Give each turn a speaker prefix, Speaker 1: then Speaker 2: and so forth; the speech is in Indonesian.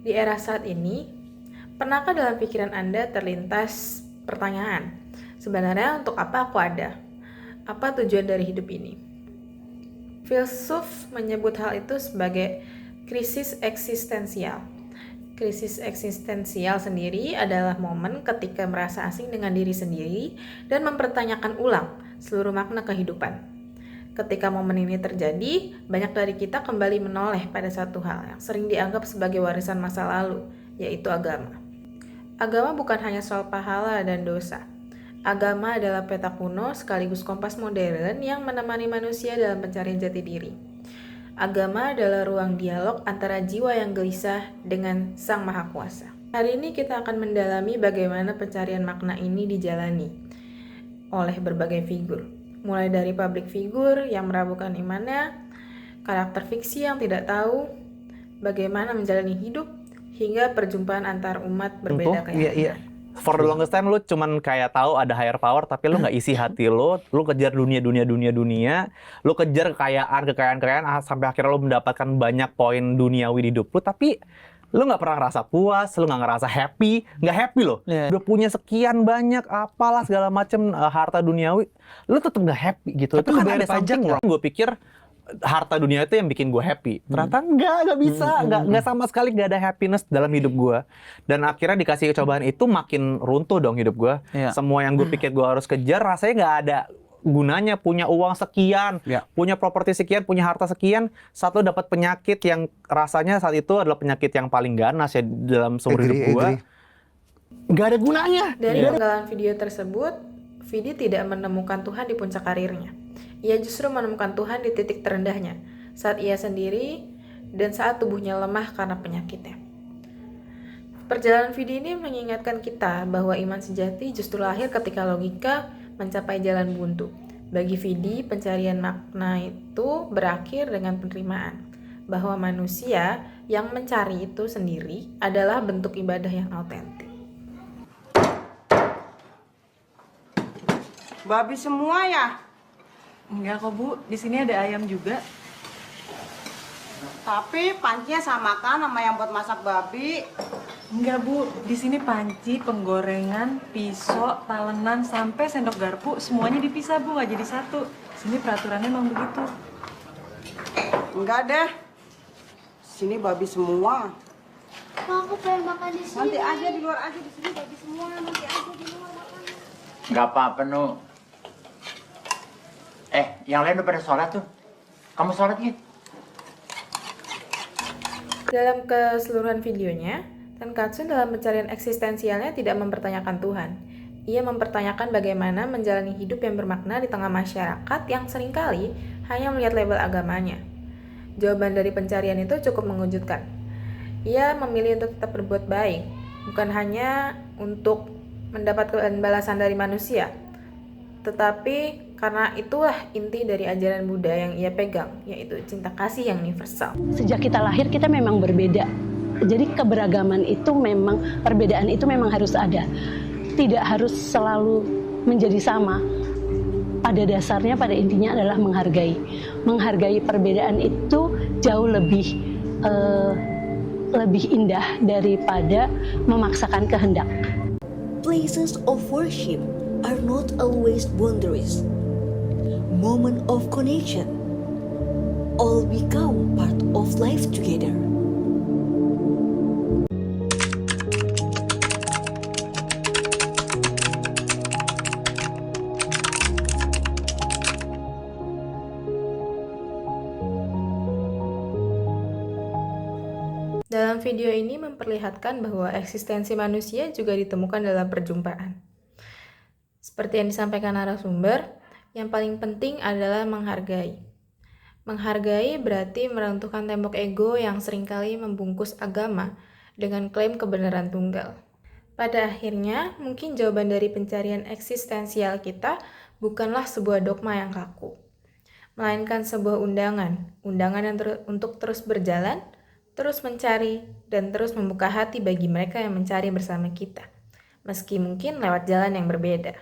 Speaker 1: Di era saat ini, pernahkah dalam pikiran Anda terlintas pertanyaan, sebenarnya untuk apa aku ada? Apa tujuan dari hidup ini? Filsuf menyebut hal itu sebagai krisis eksistensial. Krisis eksistensial sendiri adalah momen ketika merasa asing dengan diri sendiri dan mempertanyakan ulang seluruh makna kehidupan. Ketika momen ini terjadi, banyak dari kita kembali menoleh pada satu hal yang sering dianggap sebagai warisan masa lalu, yaitu agama. Agama bukan hanya soal pahala dan dosa. Agama adalah peta kuno sekaligus kompas modern yang menemani manusia dalam pencarian jati diri. Agama adalah ruang dialog antara jiwa yang gelisah dengan Sang Maha Kuasa. Hari ini kita akan mendalami bagaimana pencarian makna ini dijalani oleh berbagai figur. Mulai dari public figure yang meragukan imannya, karakter fiksi yang tidak tahu bagaimana menjalani hidup, hingga perjumpaan antar umat berbeda keyakinan.
Speaker 2: Iya. For the longest time lu cuman kayak tahu ada higher power, tapi lu nggak isi hati lu kejar dunia, lu kejar kekayaan sampai akhirnya lu mendapatkan banyak poin duniawi di hidup lu, tapi lu nggak pernah ngerasa puas, lu nggak ngerasa nggak happy loh. Udah punya sekian banyak apalah segala macem harta duniawi, lu tetap nggak happy gitu.
Speaker 3: Tapi
Speaker 2: itu
Speaker 3: lu
Speaker 2: kan
Speaker 3: bayar
Speaker 2: ada
Speaker 3: pajak
Speaker 2: something wrong. Gue pikir harta dunia itu yang bikin gue happy. Ternyata nggak bisa, nggak sama sekali nggak ada happiness dalam hidup gue. Dan akhirnya dikasih cobaan itu makin runtuh dong hidup gue. Semua yang gue pikir gue harus kejar rasanya nggak ada gunanya. Punya uang sekian, punya properti sekian, punya harta sekian, satu dapat penyakit yang rasanya saat itu adalah penyakit yang paling ganas ya dalam seumur hidup gue. Nggak ada gunanya.
Speaker 1: Dari penggalan video tersebut, Vidi tidak menemukan Tuhan di puncak karirnya. Ia justru menemukan Tuhan di titik terendahnya, saat ia sendiri dan saat tubuhnya lemah karena penyakitnya. Perjalanan Vidi ini mengingatkan kita bahwa iman sejati justru lahir ketika logika mencapai jalan buntu. Bagi Vidi, pencarian makna itu berakhir dengan penerimaan bahwa manusia yang mencari itu sendiri adalah bentuk ibadah yang autentik.
Speaker 4: Babi semua ya?
Speaker 5: Enggak kok Bu, di sini ada ayam juga.
Speaker 4: Tapi pancinya sama kan sama yang buat masak babi?
Speaker 5: Enggak Bu, di sini panci, penggorengan, pisau, talenan, sampai sendok garpu semuanya dipisah Bu, nggak jadi satu. Sini peraturannya emang begitu.
Speaker 4: Enggak deh. Sini babi semua.
Speaker 6: Ma, aku pengen makan di sini.
Speaker 4: Nanti aja di luar aja, di sini babi semua. Nanti aja di luar makan.
Speaker 7: Nggak apa-apa, Nu. Yang lain udah pada sholat tuh. Kamu sholat ya?
Speaker 1: Dalam keseluruhan videonya, Tenkatsu dalam pencarian eksistensialnya tidak mempertanyakan Tuhan. Ia mempertanyakan bagaimana menjalani hidup yang bermakna di tengah masyarakat yang seringkali hanya melihat label agamanya. Jawaban dari pencarian itu cukup mengejutkan. Ia memilih untuk tetap berbuat baik, bukan hanya untuk mendapatkan balasan dari manusia, tetapi karena itulah inti dari ajaran Buddha yang ia pegang, yaitu cinta kasih yang universal.
Speaker 8: Sejak kita lahir kita memang berbeda. Jadi keberagaman itu memang, perbedaan itu memang harus ada. Tidak harus selalu menjadi sama. Pada dasarnya, pada intinya adalah menghargai. Menghargai perbedaan itu jauh lebih indah daripada memaksakan kehendak.
Speaker 9: Places of worship are not always boundaries. Moment of connection. All become part of life together.
Speaker 1: Dalam video ini memperlihatkan bahwa eksistensi manusia juga ditemukan dalam perjumpaan. Seperti yang disampaikan narasumber, yang paling penting adalah menghargai. Menghargai berarti meruntuhkan tembok ego yang seringkali membungkus agama dengan klaim kebenaran tunggal. Pada akhirnya, mungkin jawaban dari pencarian eksistensial kita bukanlah sebuah dogma yang kaku, melainkan sebuah undangan yang untuk terus berjalan, terus mencari, dan terus membuka hati bagi mereka yang mencari bersama kita, meski mungkin lewat jalan yang berbeda.